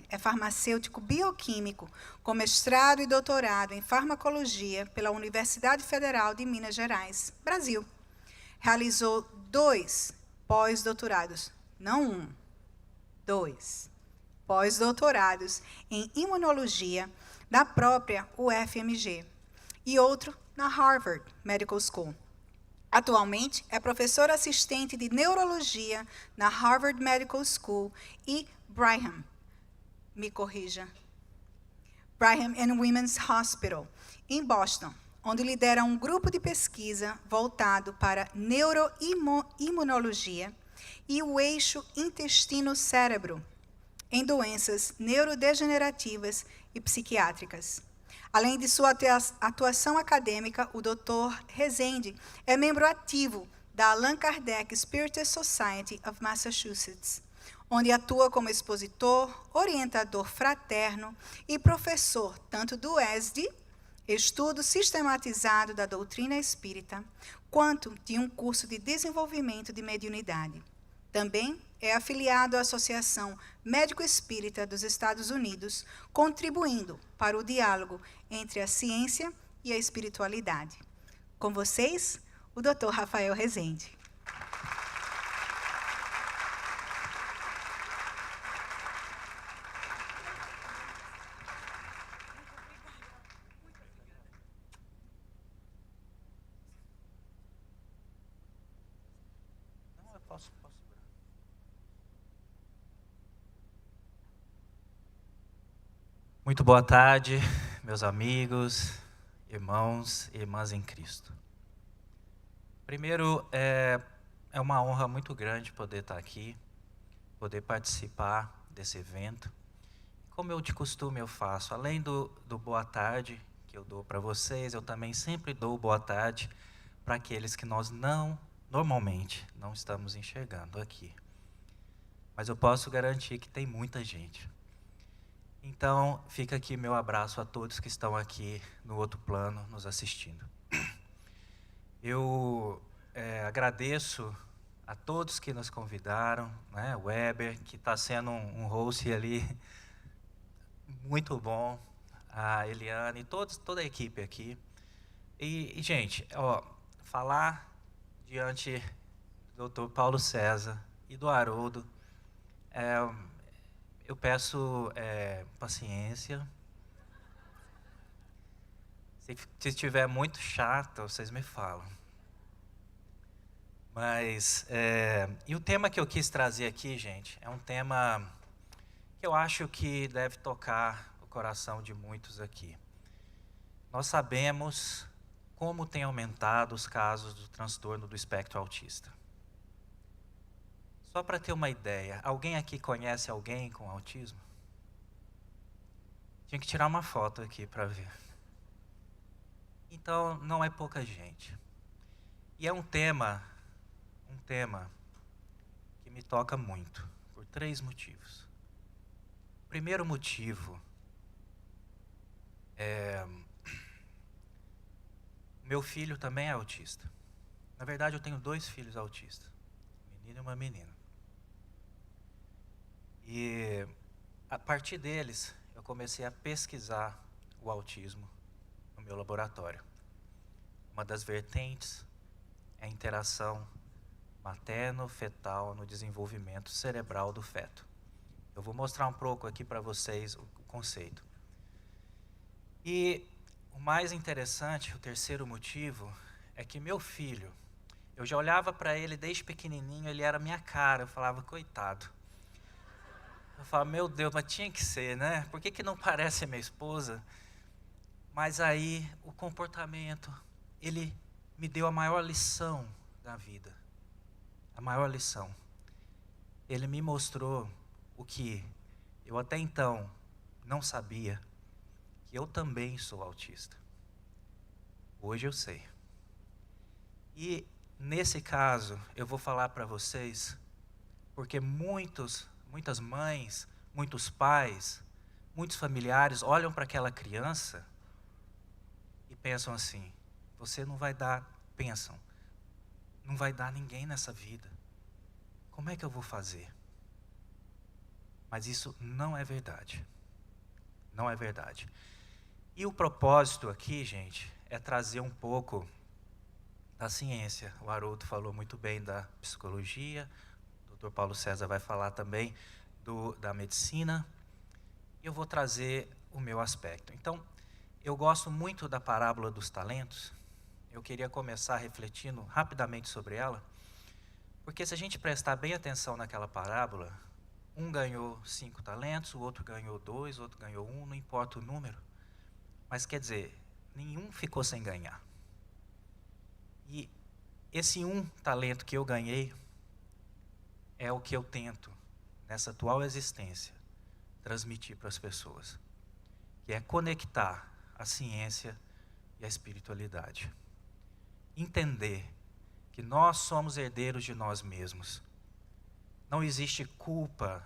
É farmacêutico bioquímico, com mestrado e doutorado em farmacologia pela Universidade Federal de Minas Gerais, Brasil. Realizou 2 pós-doutorados, não 1, 2 pós-doutorados em imunologia da própria UFMG e outro na Harvard Medical School. Atualmente, é professor assistente de neurologia na Harvard Medical School e Brigham, me corrija, Brigham and Women's Hospital, em Boston, onde lidera um grupo de pesquisa voltado para neuroimunologia e o eixo intestino-cérebro, em doenças neurodegenerativas e psiquiátricas. Além de sua atuação acadêmica, o Dr. Rezende é membro ativo da Allan Kardec Spiritist Society of Massachusetts, onde atua como expositor, orientador fraterno e professor tanto do ESD, Estudo Sistematizado da Doutrina Espírita, quanto de um curso de desenvolvimento de mediunidade. Também é afiliado à Associação Médico Espírita dos Estados Unidos, contribuindo para o diálogo entre a ciência e a espiritualidade. Com vocês, o Dr. Rafael Rezende. Muito boa tarde, meus amigos, irmãos e irmãs em Cristo. Primeiro, é uma honra muito grande poder estar aqui, poder participar desse evento. Como eu de costume eu faço, além do boa tarde que eu dou para vocês, eu também sempre dou boa tarde para aqueles que nós normalmente não estamos enxergando aqui. Mas eu posso garantir que tem muita gente. Então, fica aqui meu abraço a todos que estão aqui no outro plano, nos assistindo. Eu agradeço a todos que nos convidaram, né? O Weber, que está sendo um host ali muito bom, a Eliane, toda a equipe aqui. E gente, falar diante do Dr. Paulo César e do Haroldo, eu peço paciência. Se estiver muito chato, vocês me falam. Mas, e o tema que eu quis trazer aqui, gente, é um tema que eu acho que deve tocar o coração de muitos aqui. Nós sabemos como tem aumentado os casos do transtorno do espectro autista. Só para ter uma ideia, alguém aqui conhece alguém com autismo? Tinha que tirar uma foto aqui para ver. Então, não é pouca gente. E é um tema que me toca muito, por 3 motivos. O primeiro motivo meu filho também é autista. Na verdade, eu tenho 2 filhos autistas, um menino e uma menina. E a partir deles, eu comecei a pesquisar o autismo no meu laboratório. Uma das vertentes é a interação materno-fetal no desenvolvimento cerebral do feto. Eu vou mostrar um pouco aqui para vocês o conceito. E o mais interessante, o terceiro motivo, é que meu filho, eu já olhava para ele desde pequenininho, ele era minha cara, eu falava, coitado. Eu falava, meu Deus, mas tinha que ser, né? Por que não parece a minha esposa? Mas aí, o comportamento, ele me deu a maior lição da vida. A maior lição. Ele me mostrou o que eu até então não sabia, que eu também sou autista. Hoje eu sei. E nesse caso, eu vou falar para vocês, porque muitas mães, muitos pais, muitos familiares olham para aquela criança e pensam assim, você não vai dar, não vai dar ninguém nessa vida. Como é que eu vou fazer? Mas isso não é verdade. Não é verdade. E o propósito aqui, gente, é trazer um pouco da ciência. O Haroldo falou muito bem da psicologia, o Dr. Paulo César vai falar também da medicina, e eu vou trazer o meu aspecto. Então, eu gosto muito da parábola dos talentos. Eu queria começar refletindo rapidamente sobre ela, porque se a gente prestar bem atenção naquela parábola, um ganhou 5 talentos, o outro ganhou 2, o outro ganhou 1, não importa o número, mas quer dizer, nenhum ficou sem ganhar. E esse 1 talento que eu ganhei é o que eu tento, nessa atual existência, transmitir para as pessoas, que é conectar a ciência e a espiritualidade. Entender que nós somos herdeiros de nós mesmos. Não existe culpa.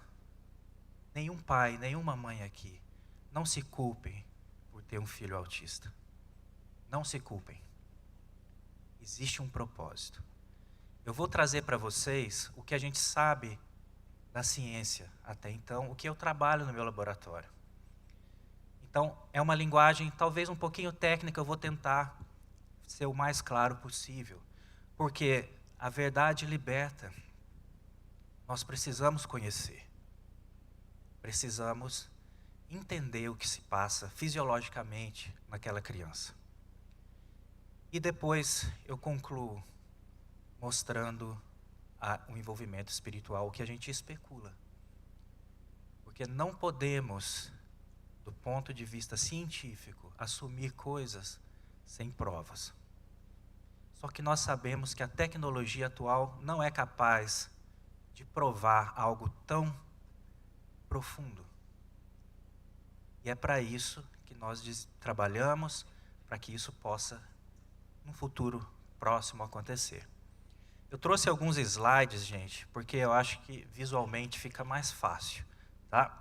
Nenhum pai, nenhuma mãe aqui, não se culpem por ter um filho autista. Não se culpem. Existe um propósito. Eu vou trazer para vocês o que a gente sabe da ciência até então, o que eu trabalho no meu laboratório. Então, é uma linguagem talvez um pouquinho técnica, eu vou tentar ser o mais claro possível, porque a verdade liberta. Nós precisamos conhecer. Precisamos entender o que se passa fisiologicamente naquela criança. E depois eu concluo mostrando o envolvimento espiritual, o que a gente especula. Porque não podemos, do ponto de vista científico, assumir coisas sem provas. Só que nós sabemos que a tecnologia atual não é capaz de provar algo tão profundo. E é para isso que nós trabalhamos, para que isso possa, no futuro próximo, acontecer. Eu trouxe alguns slides, gente, porque eu acho que visualmente fica mais fácil, tá?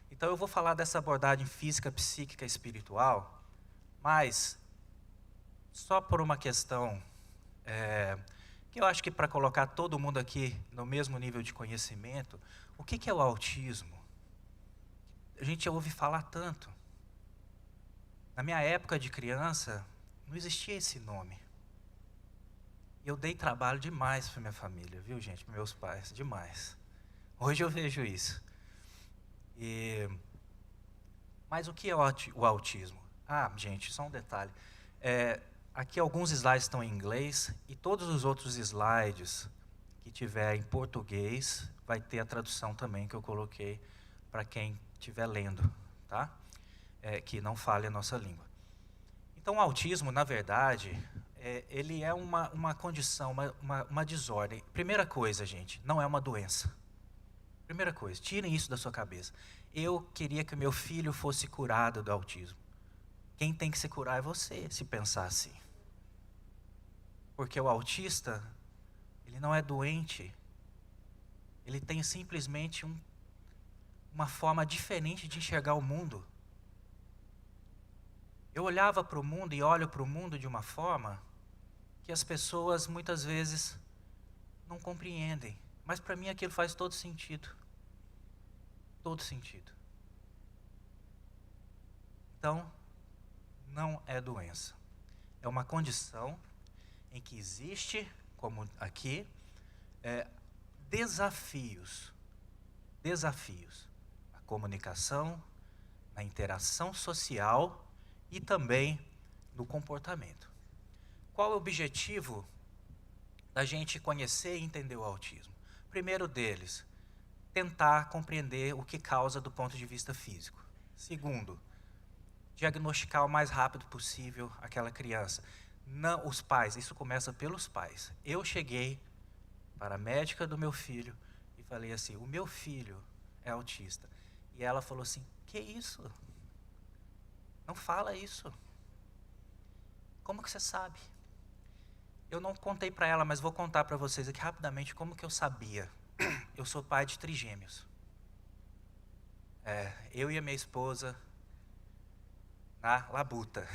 Então eu vou falar dessa abordagem física, psíquica e espiritual, mas só por uma questão que eu acho que para colocar todo mundo aqui no mesmo nível de conhecimento, o que é o autismo? A gente ouve falar tanto. Na minha época de criança, não existia esse nome. Eu dei trabalho demais para minha família, viu, gente? Para meus pais, demais. Hoje eu vejo isso. Mas o que é o autismo? Ah, gente, só um detalhe. Aqui alguns slides estão em inglês e todos os outros slides que tiver em português vai ter a tradução também que eu coloquei para quem estiver lendo, tá? Que não fale a nossa língua. Então, o autismo, na verdade, ele é uma condição, uma desordem. Primeira coisa, gente, não é uma doença. Primeira coisa, tirem isso da sua cabeça. Eu queria que o meu filho fosse curado do autismo. Quem tem que se curar é você, se pensar assim. Porque o autista, ele não é doente. Ele tem simplesmente uma forma diferente de enxergar o mundo. Eu olhava para o mundo e olho para o mundo de uma forma que as pessoas muitas vezes não compreendem. Mas para mim aquilo faz todo sentido. Todo sentido. Então, não é doença. É uma condição em que existe, como aqui, desafios. Desafios. Na comunicação, na interação social e também no comportamento. Qual é o objetivo da gente conhecer e entender o autismo? Primeiro deles, tentar compreender o que causa do ponto de vista físico. Segundo, diagnosticar o mais rápido possível aquela criança. Não, os pais, isso começa pelos pais. Eu cheguei para a médica do meu filho e falei assim, o meu filho é autista. E ela falou assim, que isso? Não fala isso. Como que você sabe? Eu não contei para ela, mas vou contar para vocês aqui rapidamente como que eu sabia. Eu sou pai de trigêmeos. Eu e a minha esposa na labuta.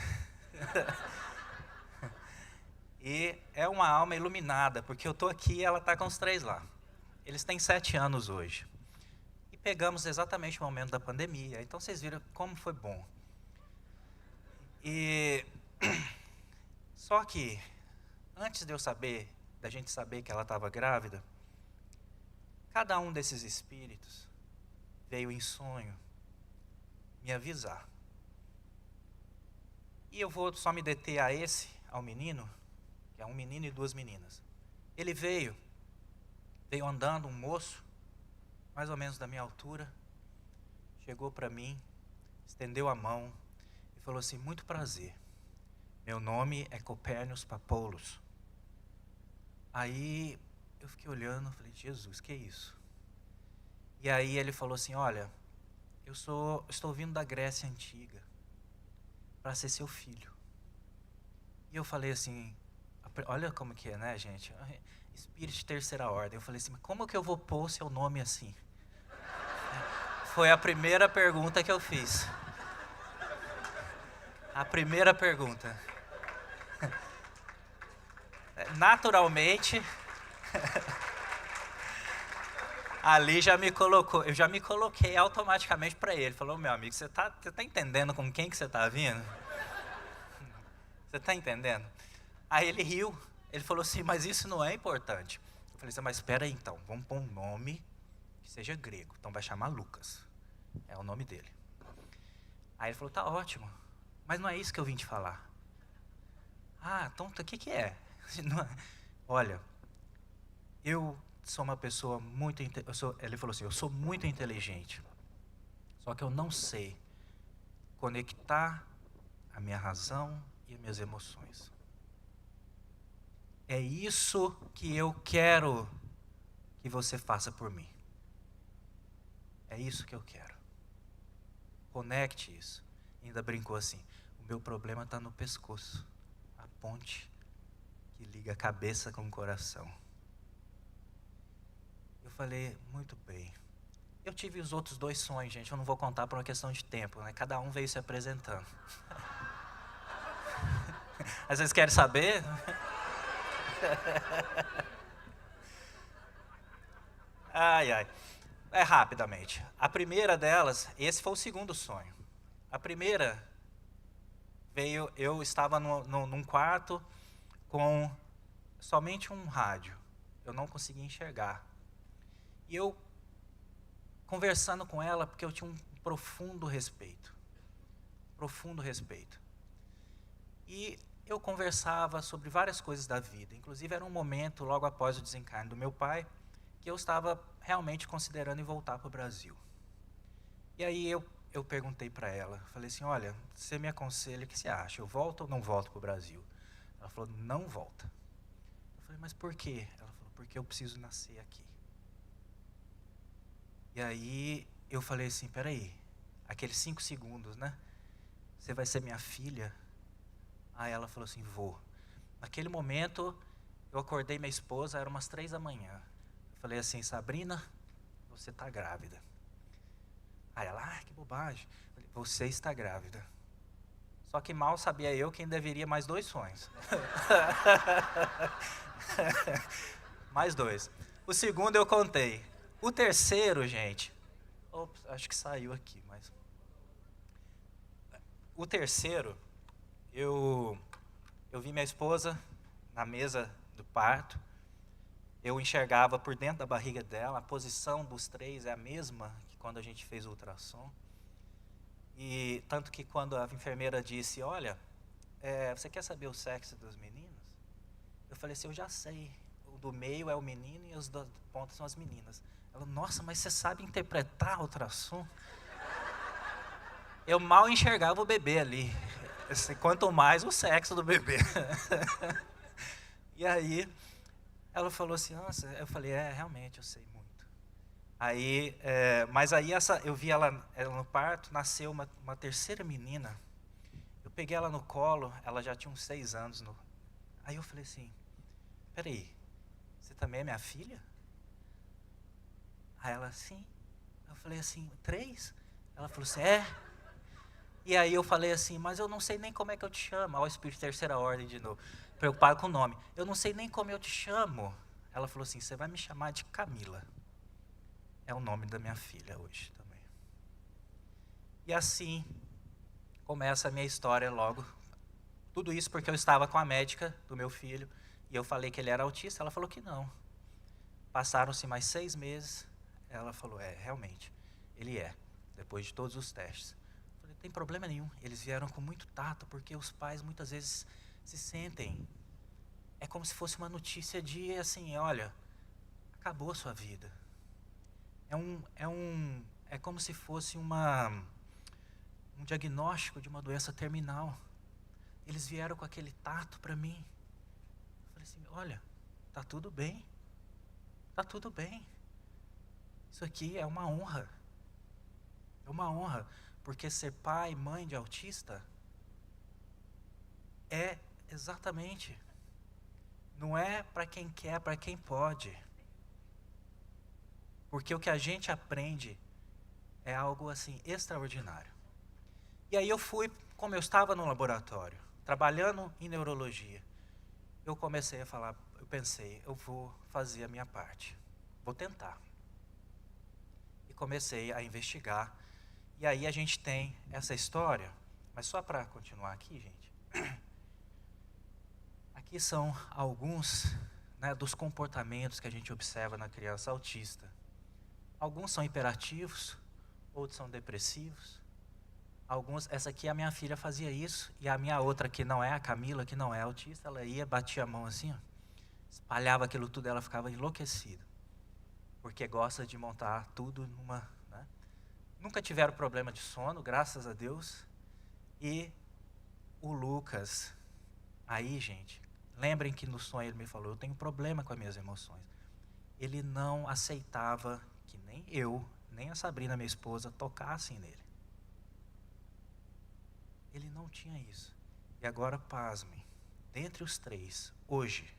E é uma alma iluminada, porque eu estou aqui e ela está com os 3 lá. Eles têm 7 anos hoje. E pegamos exatamente o momento da pandemia. Então, vocês viram como foi bom. E só que, antes de eu saber, da gente saber que ela estava grávida, cada um desses espíritos veio em sonho me avisar. E eu vou só me deter ao menino, que é um menino e 2 meninas. Ele veio andando, um moço, mais ou menos da minha altura, chegou para mim, estendeu a mão e falou assim: muito prazer, meu nome é Copérnios Papoulos. Aí eu fiquei olhando, falei: Jesus, que é isso? E aí ele falou assim: olha, estou vindo da Grécia Antiga para ser seu filho. E eu falei assim, olha como que é, né, gente? Espírito de terceira ordem. Eu falei assim: mas como que eu vou pôr seu nome assim? Foi a primeira pergunta que eu fiz. A primeira pergunta. Naturalmente, ali eu já me coloquei automaticamente para ele. Falou: meu amigo, você tá entendendo com quem que você tá vindo? Você tá entendendo? Aí ele riu, ele falou assim: mas isso não é importante. Eu falei assim: mas espera aí então, vamos pôr um nome que seja grego, então vai chamar Lucas, é o nome dele. Aí ele falou: tá ótimo, mas não é isso que eu vim te falar. Ah, então o que é? Olha, eu sou uma pessoa muito... Ele falou assim: eu sou muito inteligente, só que eu não sei conectar a minha razão e as minhas emoções. É isso que eu quero que você faça por mim. É isso que eu quero. Conecte isso. E ainda brincou assim: o meu problema está no pescoço, a ponte que liga a cabeça com o coração. Eu falei: muito bem. Eu tive os outros 2 sonhos, gente, eu não vou contar por uma questão de tempo, né? Cada um veio se apresentando. Às vezes querem saber? Ai, ai. Rapidamente. A primeira delas, esse foi o segundo sonho. A primeira veio, eu estava num quarto com somente um rádio. Eu não conseguia enxergar. E eu conversando com ela, porque eu tinha um profundo respeito. Profundo respeito. E eu conversava sobre várias coisas da vida. Inclusive, era um momento, logo após o desencarne do meu pai, que eu estava realmente considerando em voltar para o Brasil. E aí eu perguntei para ela, falei assim: olha, você me aconselha, o que você acha? Eu volto ou não volto para o Brasil? Ela falou: não volta. Eu falei: mas por quê? Ela falou: porque eu preciso nascer aqui. E aí eu falei assim: peraí, aqueles 5 segundos, né? Você vai ser minha filha? Aí ela falou assim: vou. Naquele momento, eu acordei minha esposa, eram umas 3 da manhã. Eu falei assim: Sabrina, você está grávida. Aí ela: que bobagem. Eu falei: você está grávida. Só que mal sabia eu quem deveria mais 2 sonhos. Mais 2. O segundo eu contei. O terceiro, gente... Ops, acho que saiu aqui, mas... O terceiro, eu vi minha esposa na mesa do parto. Eu enxergava por dentro da barriga dela, a posição dos 3 é a mesma que quando a gente fez o ultrassom. E tanto que quando a enfermeira disse: olha, você quer saber o sexo dos meninos? Eu falei assim: eu já sei, o do meio é o menino e os da ponta são as meninas. Ela: nossa, mas você sabe interpretar o ultrassom? Eu mal enxergava o bebê ali, quanto mais o sexo do bebê. E aí ela falou assim: nossa, eu falei: realmente, eu sei muito. Aí, mas aí eu vi ela no parto, nasceu uma terceira menina. Eu peguei ela no colo, ela já tinha uns 6 anos. Aí eu falei assim: peraí, você também é minha filha? Aí ela: sim. Eu falei assim: 3? Ela falou assim: é. E aí eu falei assim: mas eu não sei nem como é que eu te chamo. Olha o espírito de terceira ordem de novo, preocupado com o nome. Eu não sei nem como eu te chamo. Ela falou assim: você vai me chamar de Camila. é o nome da minha filha hoje também. E assim começa a minha história logo. Tudo isso porque eu estava com a médica do meu filho e eu falei que ele era autista, ela falou que não. Passaram-se mais 6 meses, ela falou, realmente, ele é, depois de todos os testes. Eu falei, não tem problema nenhum, eles vieram com muito tato, porque os pais muitas vezes se sentem, é como se fosse uma notícia de, assim, olha, acabou a sua vida. É como se fosse um diagnóstico de uma doença terminal. Eles vieram com aquele tato para mim. Eu falei assim, olha, tá tudo bem. Tá tudo bem. Isso aqui é uma honra. É uma honra, porque ser pai e mãe de autista é exatamente, não é para quem quer, para quem pode. Porque o que a gente aprende é algo assim extraordinário. E aí eu fui, como eu estava no laboratório, trabalhando em neurologia, eu comecei a falar, eu pensei, eu vou fazer a minha parte, vou tentar. E comecei a investigar, e aí a gente tem essa história, mas só para continuar aqui, gente, aqui são alguns, né, dos comportamentos que a gente observa na criança autista. Alguns são hiperativos, outros são depressivos. Alguns, essa aqui a minha filha fazia isso, e a minha outra que não é, a Camila, que não é autista, ela ia, batia a mão assim, ó, espalhava aquilo tudo, ela ficava enlouquecida, porque gosta de montar tudo numa, né? Nunca tiveram problema de sono, graças a Deus. E o Lucas, aí gente, lembrem que no sonho ele me falou, eu tenho problema com as minhas emoções. Ele não aceitava que nem eu, nem a Sabrina, minha esposa, tocassem nele. Ele não tinha isso. E agora, pasmem, dentre os 3, hoje,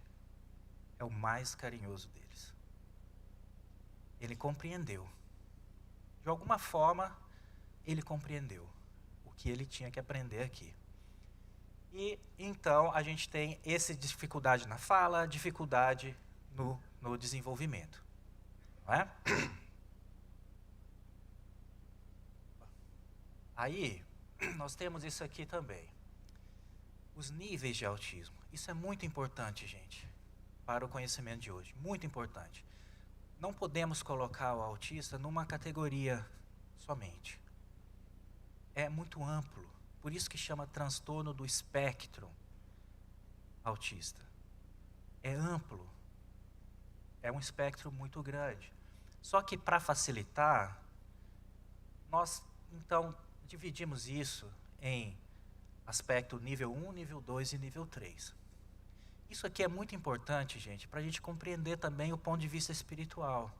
é o mais carinhoso deles. Ele compreendeu. De alguma forma, ele compreendeu o que ele tinha que aprender aqui. E, então, a gente tem essa dificuldade na fala, dificuldade no desenvolvimento. Não é? Aí, nós temos isso aqui também. Os níveis de autismo. Isso é muito importante, gente, para o conhecimento de hoje. Muito importante. Não podemos colocar o autista numa categoria somente. É muito amplo. Por isso que chama transtorno do espectro autista. É amplo. É um espectro muito grande. Só que para facilitar, nós, então, dividimos isso em aspecto nível 1, nível 2 e nível 3. Isso aqui é muito importante, gente, para a gente compreender também o ponto de vista espiritual.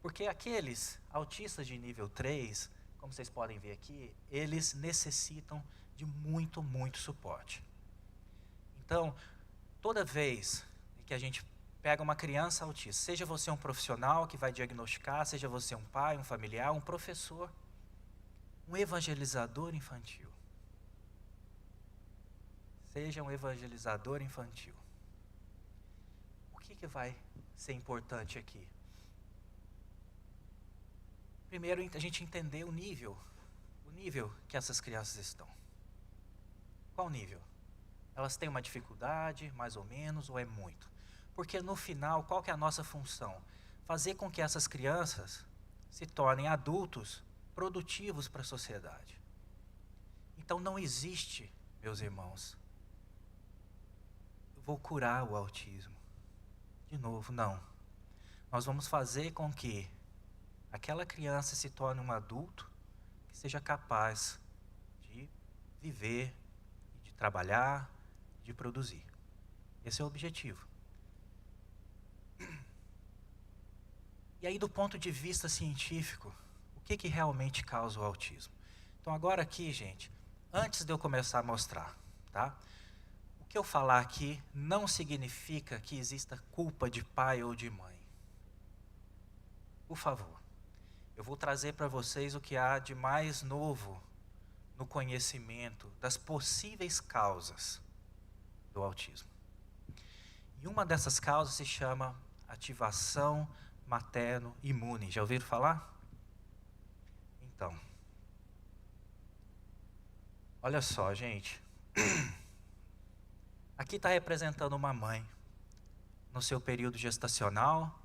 Porque aqueles autistas de nível 3, como vocês podem ver aqui, eles necessitam de muito, muito suporte. Então, toda vez que a gente pega uma criança autista, seja você um profissional que vai diagnosticar, seja você um pai, um familiar, um professor, um evangelizador infantil. Seja um evangelizador infantil. O que vai ser importante aqui? Primeiro, a gente entender o nível que essas crianças estão. Qual nível? Elas têm uma dificuldade, mais ou menos, ou é muito? Porque no final, qual que é a nossa função? Fazer com que essas crianças se tornem adultos produtivos para a sociedade. Então não existe, meus irmãos, eu vou curar o autismo. De novo, não. Nós vamos fazer com que aquela criança se torne um adulto que seja capaz de viver, de trabalhar, de produzir. Esse é o objetivo. E aí, do ponto de vista científico, o que realmente causa o autismo? Então, agora aqui, gente, antes de eu começar a mostrar, tá? O que eu falar aqui não significa que exista culpa de pai ou de mãe. Por favor, eu vou trazer para vocês o que há de mais novo no conhecimento das possíveis causas do autismo. E uma dessas causas se chama ativação materno imune. Já ouviram falar? Então, olha só, gente. Aqui está representando uma mãe no seu período gestacional,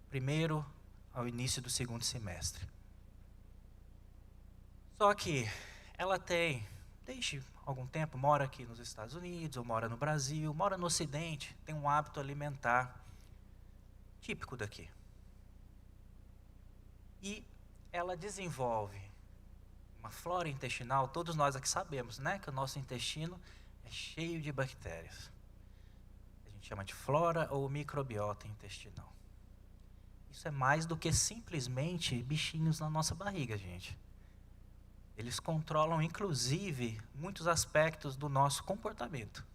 primeiro ao início do segundo semestre. Só que ela tem, desde algum tempo, mora aqui nos Estados Unidos, ou mora no Brasil, mora no Ocidente, tem um hábito alimentar típico daqui. E ela desenvolve uma flora intestinal, todos nós aqui sabemos, né, que o nosso intestino é cheio de bactérias. A gente chama de flora ou microbiota intestinal. Isso é mais do que simplesmente bichinhos na nossa barriga, gente. Eles controlam, inclusive, muitos aspectos do nosso comportamento.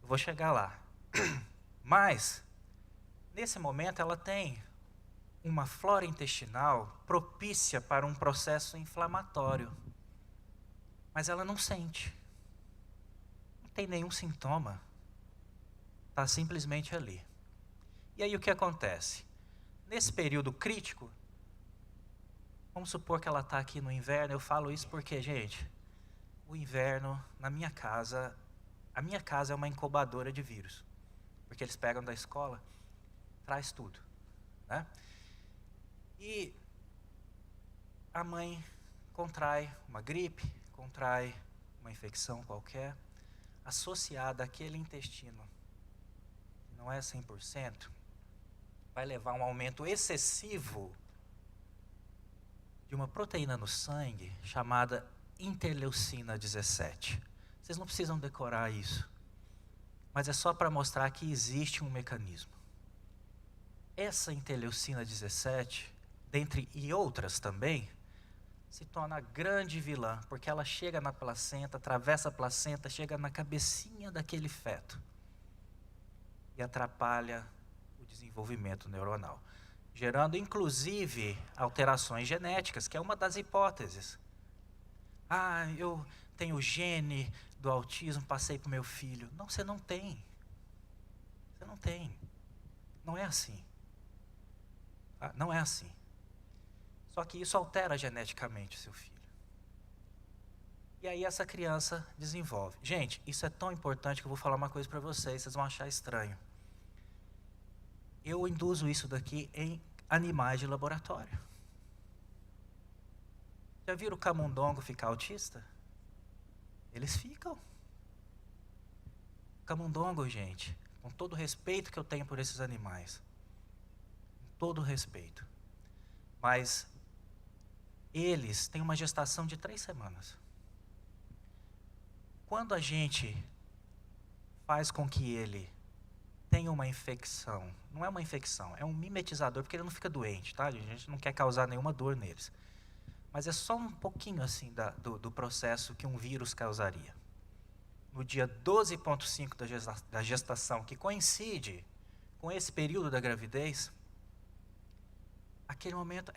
Eu vou chegar lá. Mas, nesse momento, ela tem uma flora intestinal propícia para um processo inflamatório. Mas ela não sente. Não tem nenhum sintoma. Está simplesmente ali. E aí o que acontece? Nesse período crítico, vamos supor que ela está aqui no inverno. Eu falo isso porque, gente, o inverno na minha casa, a minha casa é uma incubadora de vírus. Porque eles pegam da escola, traz tudo, né? E a mãe contrai uma gripe, contrai uma infecção qualquer, associada àquele intestino, que não é 100%, vai levar a um aumento excessivo de uma proteína no sangue chamada interleucina 17. Vocês não precisam decorar isso, mas é só para mostrar que existe um mecanismo. Essa interleucina 17, dentre e outras também, se torna a grande vilã, porque ela chega na placenta, atravessa a placenta, chega na cabecinha daquele feto e atrapalha o desenvolvimento neuronal, gerando inclusive alterações genéticas, que é uma das hipóteses. Ah, eu tenho o gene do autismo, passei para o meu filho. Não, você não tem. Você não tem. Não é assim. Ah, não é assim. Só que isso altera geneticamente o seu filho. E aí essa criança desenvolve. Gente, isso é tão importante que eu vou falar uma coisa para vocês vão achar estranho. Eu induzo isso daqui em animais de laboratório. Já viram o camundongo ficar autista? Eles ficam. Camundongo, gente, com todo o respeito que eu tenho por esses animais, com todo o respeito, mas eles têm uma gestação de 3 semanas. Quando a gente faz com que ele tenha uma infecção, não é uma infecção, é um mimetizador, porque ele não fica doente, tá? A gente não quer causar nenhuma dor neles. Mas é só um pouquinho assim do processo que um vírus causaria. No dia 12,5 da gestação, que coincide com esse período da gravidez, aquele momento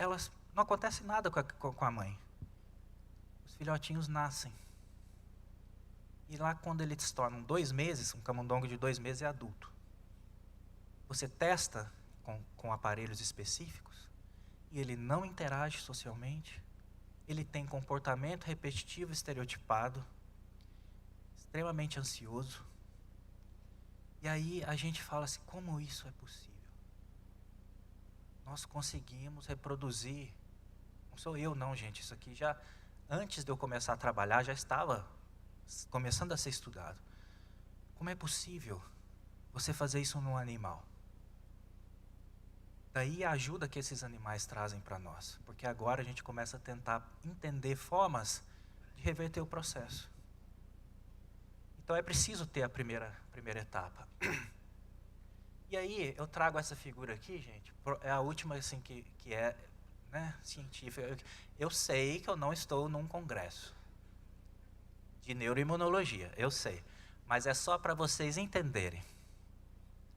não acontece nada com a mãe. Os filhotinhos nascem. E lá quando eles se tornam 2 meses, um camundongo de 2 meses é adulto. Você testa com aparelhos específicos e ele não interage socialmente. Ele tem comportamento repetitivo estereotipado, extremamente ansioso. E aí a gente fala assim, como isso é possível? Nós conseguimos reproduzir, não sou eu não, gente, isso aqui já, antes de eu começar a trabalhar, já estava começando a ser estudado. Como é possível você fazer isso num animal? Daí a ajuda que esses animais trazem para nós, porque agora a gente começa a tentar entender formas de reverter o processo. Então é preciso ter a primeira etapa. E aí eu trago essa figura aqui, gente, é a última assim que é, né, científica. Eu sei que eu não estou num congresso de neuroimunologia, eu sei, mas é só para vocês entenderem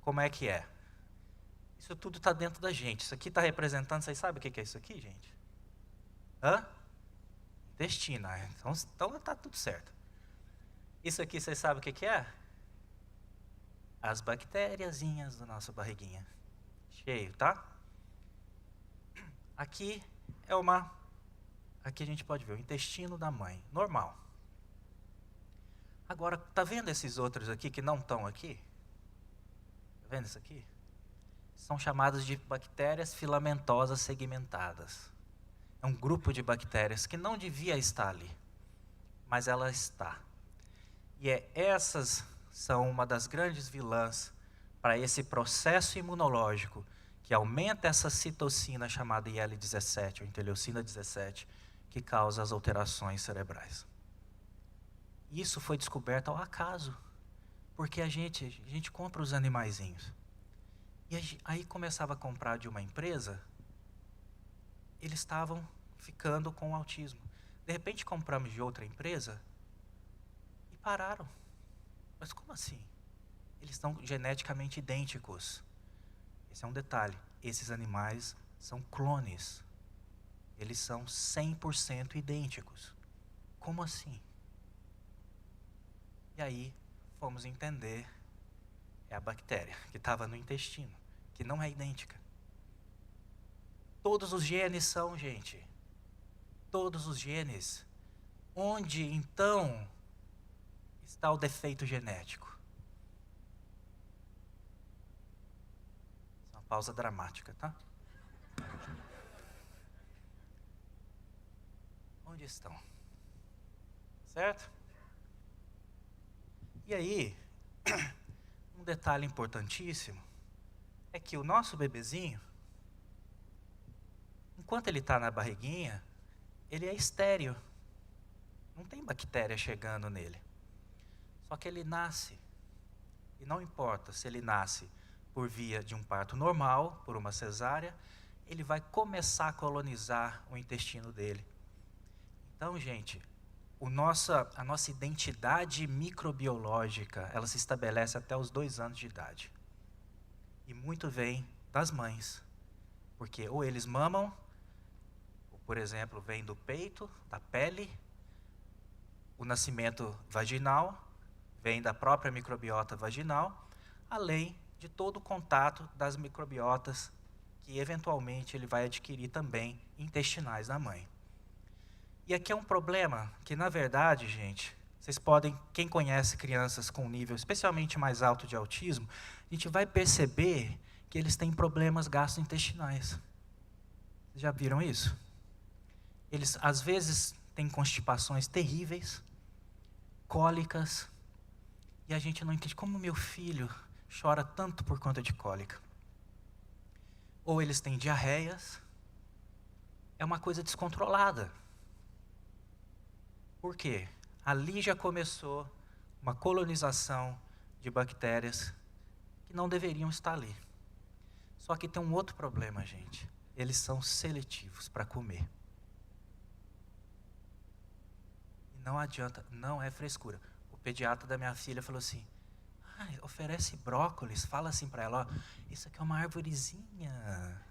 como é que é. Isso tudo está dentro da gente. Isso aqui está representando, vocês sabem o que é isso aqui, gente? Hã? Intestino. Então está tudo certo. Isso aqui, vocês sabem o que é? As bactériazinhas da nossa barriguinha. cheio, tá? Aqui aqui a gente pode ver o intestino da mãe, normal. Agora, tá vendo esses outros aqui que não estão aqui? Tá vendo isso aqui? São chamados de bactérias filamentosas segmentadas. É um grupo de bactérias que não devia estar ali, mas ela está. E essas são uma das grandes vilãs para esse processo imunológico que aumenta essa citocina chamada IL-17, ou interleucina 17, que causa as alterações cerebrais. Isso foi descoberto ao acaso, porque a gente compra os animaizinhos. E aí começava a comprar de uma empresa, eles estavam ficando com autismo. De repente compramos de outra empresa e pararam. Mas como assim? Eles estão geneticamente idênticos. Esse é um detalhe. Esses animais são clones. Eles são 100% idênticos. Como assim? E aí fomos entender, é a bactéria que estava no intestino, que não é idêntica. Todos os genes são, gente. Todos os genes. Onde, então, está o defeito genético? Uma pausa dramática, tá? Onde estão? Certo? E aí, um detalhe importantíssimo é que o nosso bebezinho, enquanto ele está na barriguinha, ele é estéril. Não tem bactéria chegando nele. Só que ele nasce. E não importa se ele nasce por via de um parto normal, por uma cesárea, ele vai começar a colonizar o intestino dele. Então, gente, a nossa identidade microbiológica, ela se estabelece até os 2 anos de idade. E muito vem das mães. Porque ou eles mamam, ou, por exemplo, vem do peito, da pele, o nascimento vaginal, vem da própria microbiota vaginal, além de todo o contato das microbiotas que eventualmente ele vai adquirir também intestinais da mãe. E aqui é um problema que, na verdade, gente, vocês podem, quem conhece crianças com nível especialmente mais alto de autismo, a gente vai perceber que eles têm problemas gastrointestinais. Vocês já viram isso? Eles, às vezes, têm constipações terríveis, cólicas, e a gente não entende como meu filho chora tanto por conta de cólica. Ou eles têm diarreias, é uma coisa descontrolada. Por quê? Ali já começou uma colonização de bactérias que não deveriam estar ali. Só que tem um outro problema, gente. Eles são seletivos para comer. E não adianta, não é frescura. O pediatra da minha filha falou assim, oferece brócolis, fala assim para ela, ó, isso aqui é uma arvorezinha.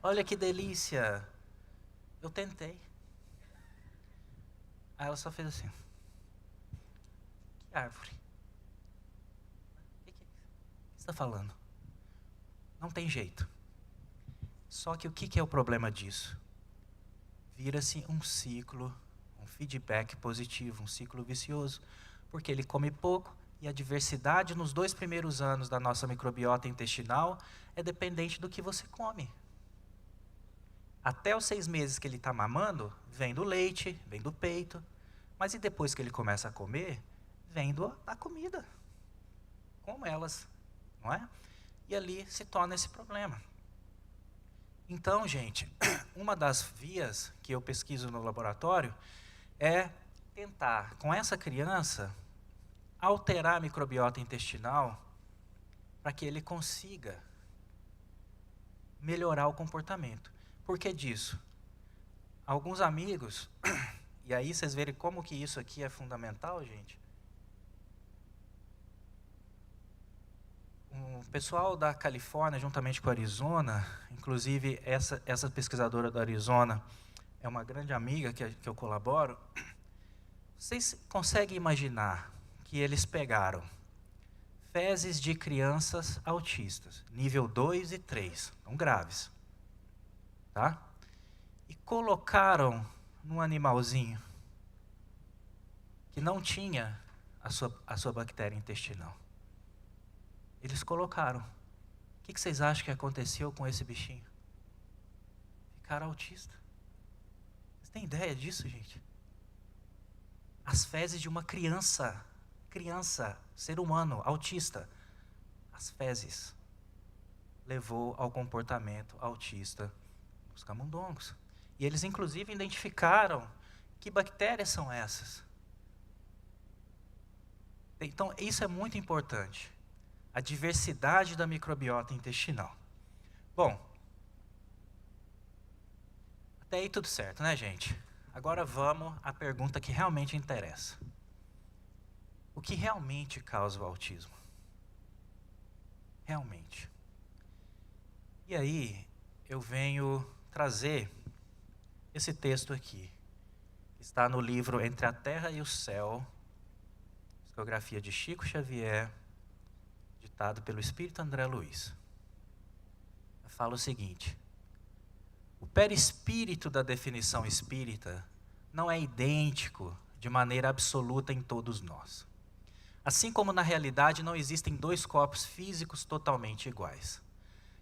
Olha que delícia. Eu tentei. Aí ela só fez assim. Que árvore? O que você está falando? Não tem jeito. Só que o que é o problema disso? Vira-se um ciclo, um feedback positivo, um ciclo vicioso. Porque ele come pouco e a diversidade nos 2 primeiros anos da nossa microbiota intestinal é dependente do que você come. Até os 6 meses que ele está mamando, vem do leite, vem do peito. Mas e depois que ele começa a comer, vem da comida. Como elas, não é? E ali se torna esse problema. Então, gente, uma das vias que eu pesquiso no laboratório é tentar, com essa criança, alterar a microbiota intestinal para que ele consiga melhorar o comportamento. Por que disso? Alguns amigos, e aí vocês verem como que isso aqui é fundamental, gente. O pessoal da Califórnia, juntamente com a Arizona, inclusive essa pesquisadora da Arizona é uma grande amiga que eu colaboro. Vocês conseguem imaginar que eles pegaram fezes de crianças autistas, nível 2 e 3, são graves. Tá? E colocaram num animalzinho que não tinha a sua bactéria intestinal. Eles colocaram. O que vocês acham que aconteceu com esse bichinho? Ficaram autistas. Vocês têm ideia disso, gente? As fezes de uma criança, ser humano, autista, as fezes levou ao comportamento autista dos camundongos. E eles, inclusive, identificaram que bactérias são essas. Então, isso é muito importante. A diversidade da microbiota intestinal. Bom, até aí tudo certo, né, gente? Agora vamos à pergunta que realmente interessa. O que realmente causa o autismo? Realmente. E aí, eu venho trazer esse texto aqui, que está no livro Entre a Terra e o Céu, psicografia de Chico Xavier, ditado pelo Espírito André Luiz. Fala o seguinte: o perispírito da definição espírita não é idêntico de maneira absoluta em todos nós. Assim como na realidade não existem dois corpos físicos totalmente iguais.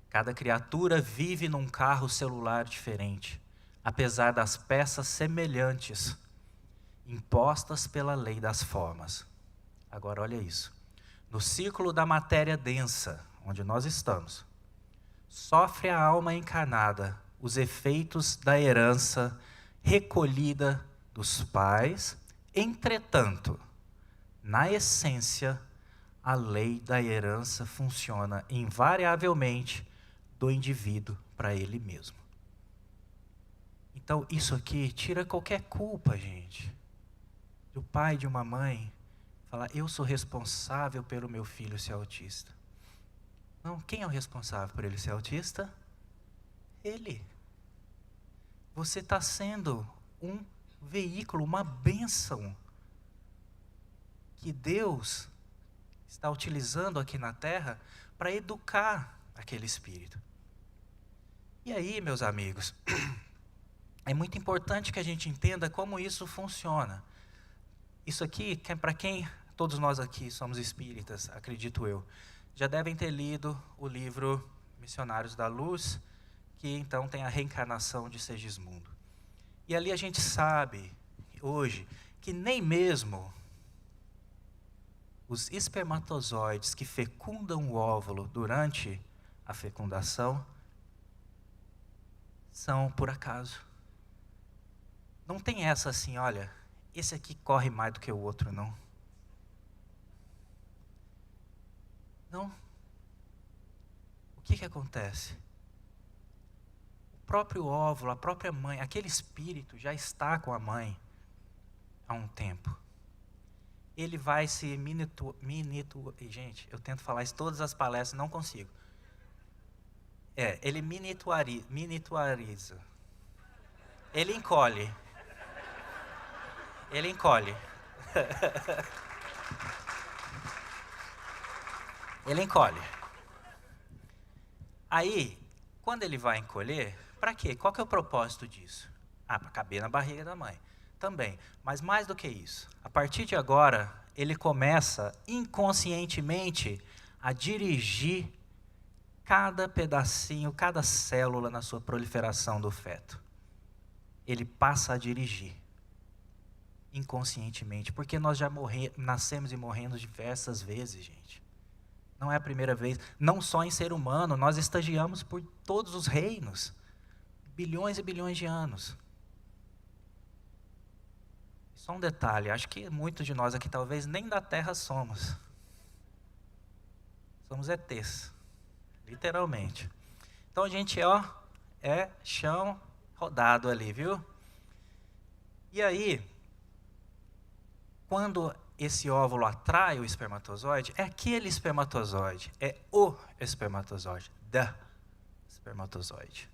Cada criatura vive num carro celular diferente, apesar das peças semelhantes, impostas pela lei das formas. Agora olha isso. No círculo da matéria densa, onde nós estamos, sofre a alma encarnada os efeitos da herança recolhida dos pais. Entretanto, na essência, a lei da herança funciona invariavelmente do indivíduo para ele mesmo. Então, isso aqui tira qualquer culpa, gente, do pai e de uma mãe falar: eu sou responsável pelo meu filho ser autista. Não, quem é o responsável por ele ser autista? Ele. Você está sendo um veículo, uma bênção que Deus está utilizando aqui na Terra para educar aquele espírito. E aí, meus amigos, é muito importante que a gente entenda como isso funciona. Isso aqui, para quem, todos nós aqui somos espíritas, acredito eu, já devem ter lido o livro Missionários da Luz, que então tem a reencarnação de Segismundo. E ali a gente sabe, hoje, que nem mesmo os espermatozoides que fecundam o óvulo durante a fecundação são por acaso. Não tem essa assim, olha, esse aqui corre mais do que o outro, não. Não. O que acontece? O próprio óvulo, a própria mãe, aquele espírito já está com a mãe há um tempo. Ele vai se gente, eu tento falar isso em todas as palestras, não consigo. Ele miniaturiza. Ele encolhe. Ele encolhe. Ele encolhe. Aí, quando ele vai encolher, para quê? Qual que é o propósito disso? Para caber na barriga da mãe. Também, mas mais do que isso. A partir de agora, ele começa inconscientemente a dirigir cada pedacinho, cada célula na sua proliferação do feto. Ele passa a dirigir inconscientemente, porque nós já nascemos e morremos diversas vezes, gente. Não é a primeira vez, não só em ser humano, nós estagiamos por todos os reinos, bilhões e bilhões de anos. Só um detalhe, acho que muitos de nós aqui talvez nem da Terra somos. Somos ETs, literalmente. Então a gente, é chão rodado ali, viu? E aí, quando esse óvulo atrai o espermatozoide, é aquele espermatozoide, é o espermatozoide, da espermatozoide.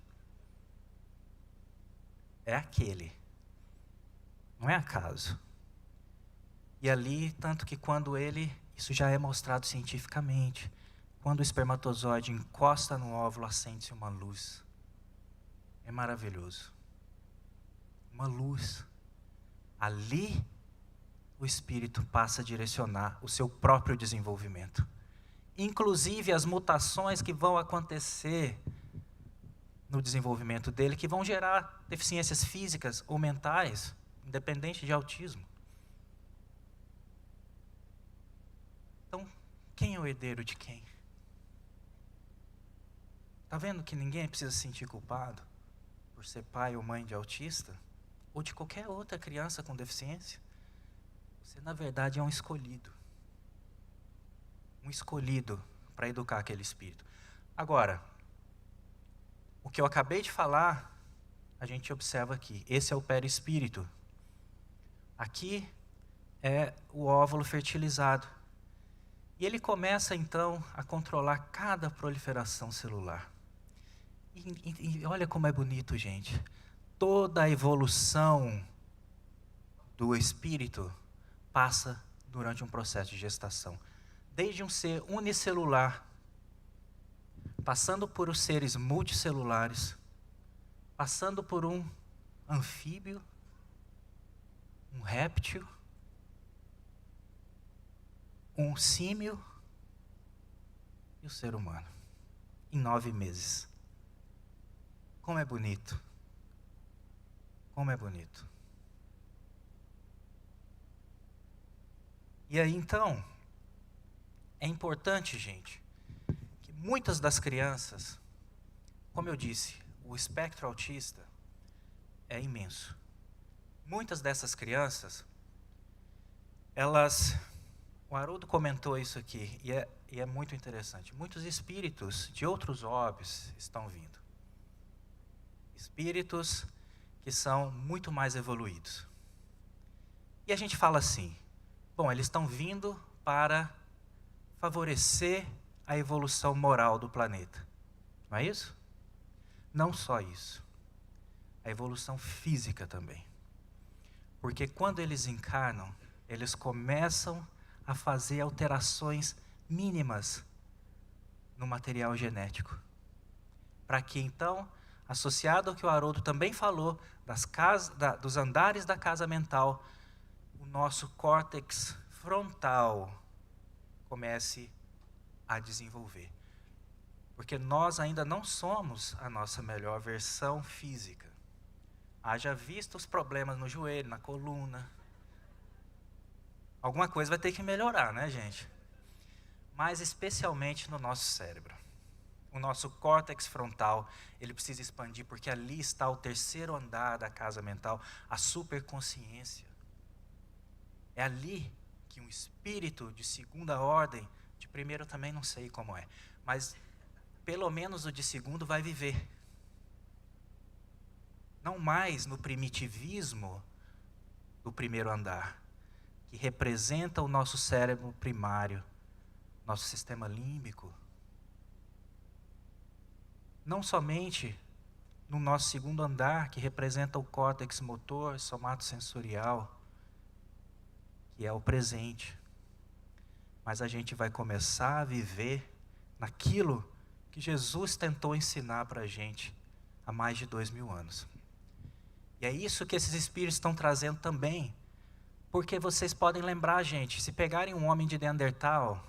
É aquele. Não é acaso. E ali, tanto que quando ele Isso já é mostrado cientificamente. Quando o espermatozoide encosta no óvulo, acende-se uma luz. É maravilhoso. Uma luz. Ali, o espírito passa a direcionar o seu próprio desenvolvimento. Inclusive as mutações que vão acontecer no desenvolvimento dele, que vão gerar deficiências físicas ou mentais, independente de autismo. Então, quem é o herdeiro de quem? Está vendo que ninguém precisa se sentir culpado por ser pai ou mãe de autista? Ou de qualquer outra criança com deficiência? Você, na verdade, é um escolhido. Um escolhido para educar aquele espírito. Agora, o que eu acabei de falar, a gente observa aqui. Esse é o perispírito. Aqui é o óvulo fertilizado. E ele começa, então, a controlar cada proliferação celular. E olha como é bonito, gente. Toda a evolução do espírito passa durante um processo de gestação. Desde um ser unicelular, passando por os seres multicelulares, passando por um anfíbio, um réptil, um símio e o ser humano, em 9 meses. Como é bonito. Como é bonito. E aí, então, é importante, gente, que muitas das crianças, como eu disse, o espectro autista é imenso. Muitas dessas crianças, o Haroldo comentou isso aqui, e é muito interessante. Muitos espíritos de outros orbes estão vindo. Espíritos que são muito mais evoluídos. E a gente fala assim, bom, eles estão vindo para favorecer a evolução moral do planeta. Não é isso? Não só isso. A evolução física também. Porque quando eles encarnam, eles começam a fazer alterações mínimas no material genético. Para que então, associado ao que o Haroldo também falou, dos andares da casa mental, o nosso córtex frontal comece a desenvolver. Porque nós ainda não somos a nossa melhor versão física. Haja visto os problemas no joelho, na coluna. Alguma coisa vai ter que melhorar, né, gente? Mas especialmente no nosso cérebro. O nosso córtex frontal, ele precisa expandir, porque ali está o terceiro andar da casa mental, a superconsciência. É ali que um espírito de segunda ordem, de primeiro também não sei como é, mas pelo menos o de segundo vai viver. Não mais no primitivismo do primeiro andar, que representa o nosso cérebro primário, nosso sistema límbico. Não somente no nosso segundo andar, que representa o córtex motor, somatosensorial, que é o presente. Mas a gente vai começar a viver naquilo que Jesus tentou ensinar para a gente há mais de 2000 anos. E é isso que esses espíritos estão trazendo também. Porque vocês podem lembrar, gente, se pegarem um homem de Neandertal,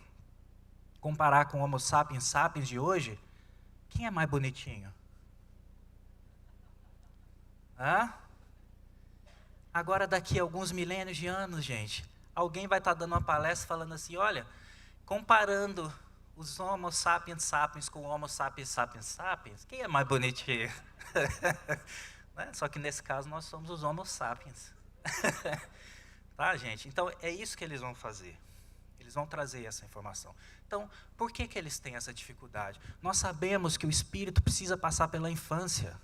comparar com o Homo sapiens sapiens de hoje, quem é mais bonitinho? Hã? Agora, daqui a alguns milênios de anos, gente, alguém vai estar dando uma palestra falando assim, olha, comparando os Homo sapiens sapiens com o Homo sapiens sapiens sapiens, quem é mais bonitinho? Né? Só que nesse caso nós somos os Homo sapiens. Tá, gente? Então, é isso que eles vão fazer. Eles vão trazer essa informação. Então, por que eles têm essa dificuldade? Nós sabemos que o espírito precisa passar pela infância.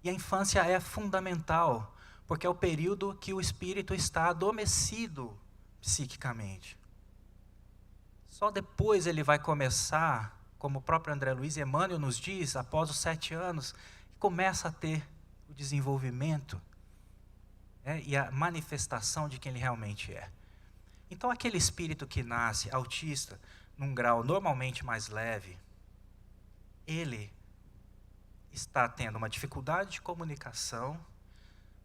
E a infância é fundamental, porque é o período que o espírito está adormecido psiquicamente. Só depois ele vai começar, como o próprio André Luiz e Emmanuel nos diz, após os 7 anos, começa a ter o desenvolvimento e a manifestação de quem ele realmente é. Então, aquele espírito que nasce autista, num grau normalmente mais leve, ele está tendo uma dificuldade de comunicação,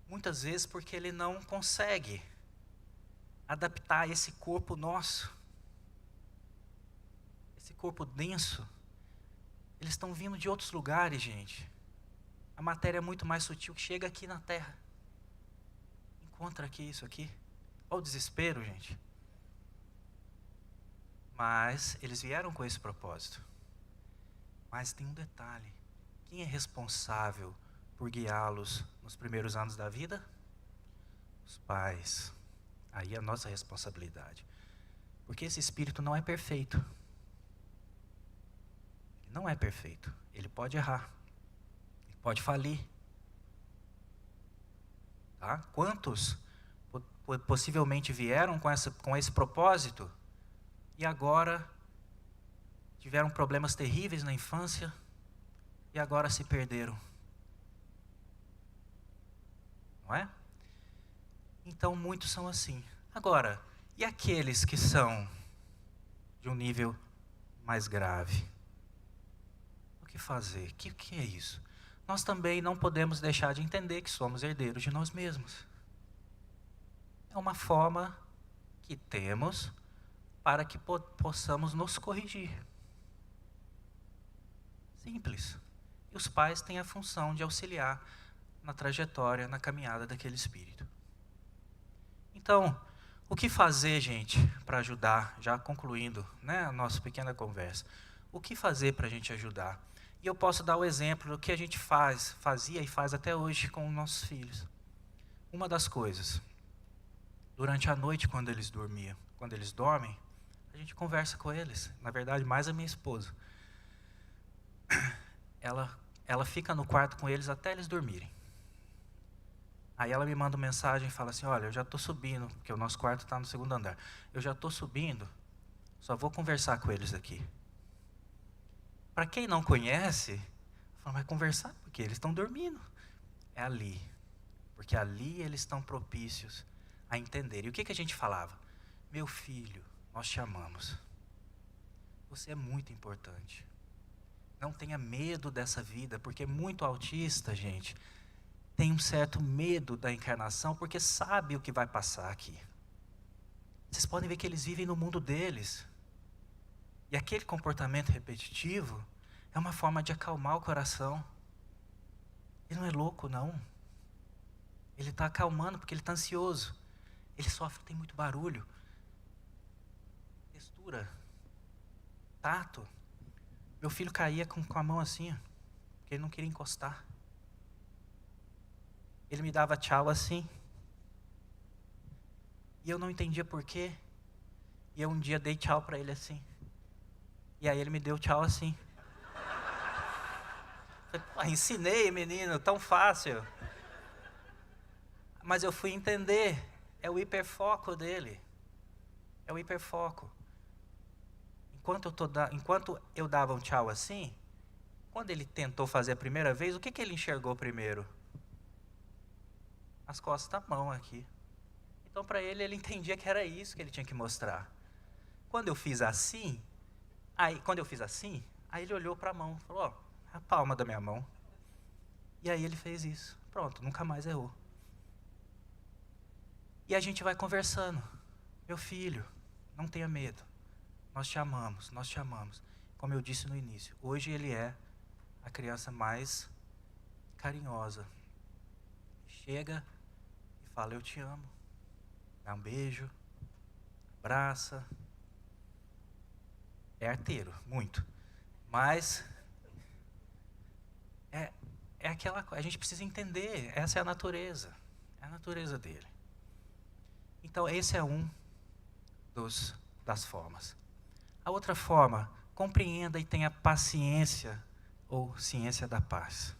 muitas vezes porque ele não consegue adaptar esse corpo nosso, esse corpo denso. Eles estão vindo de outros lugares, gente. A matéria é muito mais sutil, que chega aqui na Terra. Encontra aqui isso aqui. Olha o desespero, gente. Mas eles vieram com esse propósito. Mas tem um detalhe. Quem é responsável por guiá-los nos primeiros anos da vida? Os pais. Aí é a nossa responsabilidade. Porque esse espírito não é perfeito. Ele não é perfeito. Ele pode errar. Ele pode falir. Tá? Quantos possivelmente vieram com esse propósito e agora tiveram problemas terríveis na infância e agora se perderam? Não é? Então muitos são assim. Agora, e aqueles que são de um nível mais grave? O que fazer? O que é isso? Nós também não podemos deixar de entender que somos herdeiros de nós mesmos. É uma forma que temos para que possamos nos corrigir. Simples. E os pais têm a função de auxiliar na trajetória, na caminhada daquele espírito. Então, o que fazer, gente, para ajudar, já concluindo, né, a nossa pequena conversa. O que fazer para a gente ajudar? E eu posso dar o exemplo do que a gente fazia e faz até hoje com os nossos filhos. Uma das coisas, durante a noite quando eles dormem, a gente conversa com eles. Na verdade, mais a minha esposa. Ela fica no quarto com eles até eles dormirem. Aí ela me manda uma mensagem e fala assim, olha, eu já estou subindo, porque o nosso quarto está no 2º andar. Eu já estou subindo, só vou conversar com eles aqui. Para quem não conhece, fala, mas conversar porque eles estão dormindo. É ali, porque ali eles estão propícios a entender. E o que a gente falava? Meu filho, nós te amamos. Você é muito importante. Não tenha medo dessa vida, porque muito autista, gente, tem um certo medo da encarnação, porque sabe o que vai passar aqui. Vocês podem ver que eles vivem no mundo deles. E aquele comportamento repetitivo é uma forma de acalmar o coração. Ele não é louco, não. Ele está acalmando porque ele está ansioso. Ele sofre, tem muito barulho. Textura. Tato. Meu filho caía com a mão assim, porque ele não queria encostar. Ele me dava tchau assim. E eu não entendia por quê. E eu um dia dei tchau para ele assim. E aí ele me deu tchau assim. Falei, ensinei, menino, tão fácil. Mas eu fui entender. É o hiperfoco dele. É o hiperfoco. Enquanto eu dava um tchau assim, quando ele tentou fazer a primeira vez, o que ele enxergou primeiro? As costas da mão aqui. Então para ele entendia que era isso que ele tinha que mostrar. Quando eu fiz assim, aí ele olhou para a mão, falou, ó, a palma da minha mão. E aí ele fez isso. Pronto, nunca mais errou. E a gente vai conversando. Meu filho, não tenha medo. Nós te amamos, nós te amamos. Como eu disse no início, hoje ele é a criança mais carinhosa. Chega e fala, eu te amo. Dá um beijo, abraça. É arteiro, muito. Mas é aquela coisa, a gente precisa entender, essa é a natureza dele. Então esse é um das formas. A outra forma, compreenda e tenha paciência, ou ciência da paz.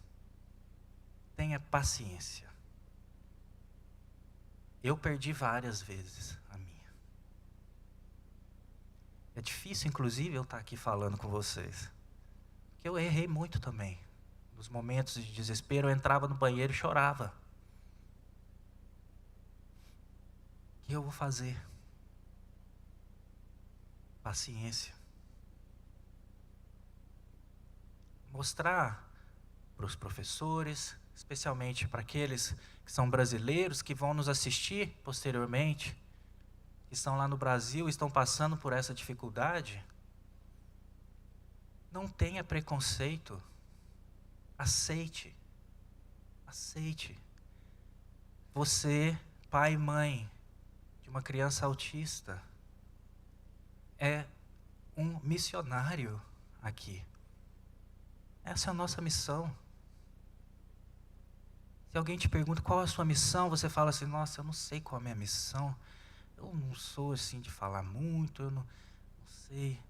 Tenha paciência. Eu perdi várias vezes a minha. É difícil, inclusive, eu estar aqui falando com vocês. Porque eu errei muito também. Nos momentos de desespero, eu entrava no banheiro e chorava. O que eu vou fazer? paciência. Mostrar para os professores, especialmente para aqueles que são brasileiros, que vão nos assistir posteriormente, que estão lá no Brasil e estão passando por essa dificuldade. Não tenha preconceito. Aceite. Aceite. Você, pai e mãe de uma criança autista, é um missionário aqui. Essa é a nossa missão. Se alguém te pergunta qual é a sua missão, você fala assim: nossa, eu não sei qual é a minha missão. Eu não sou assim de falar muito, eu não sei.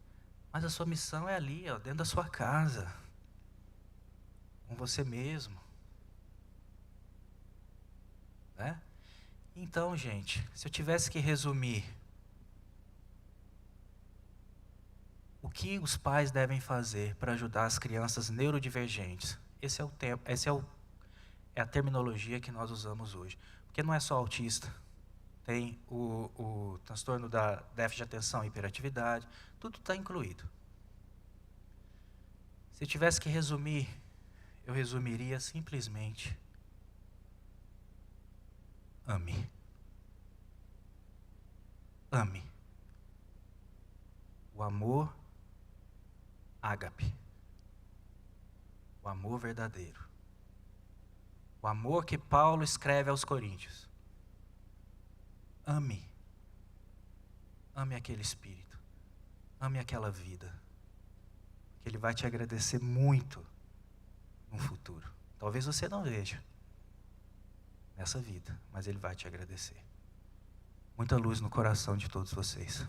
Mas a sua missão é ali, ó, dentro da sua casa. Com você mesmo. Né? Então, gente, se eu tivesse que resumir o que os pais devem fazer para ajudar as crianças neurodivergentes, é a terminologia que nós usamos hoje. Porque não é só autista, tem o transtorno da déficit de atenção e hiperatividade, tudo está incluído. Se eu tivesse que resumir, eu resumiria simplesmente: ame. Ame. O amor ágape. O amor verdadeiro. O amor que Paulo escreve aos Coríntios. Ame. Ame aquele espírito. Ame aquela vida. Que ele vai te agradecer muito no futuro. Talvez você não veja nessa vida, mas ele vai te agradecer. Muita luz no coração de todos vocês.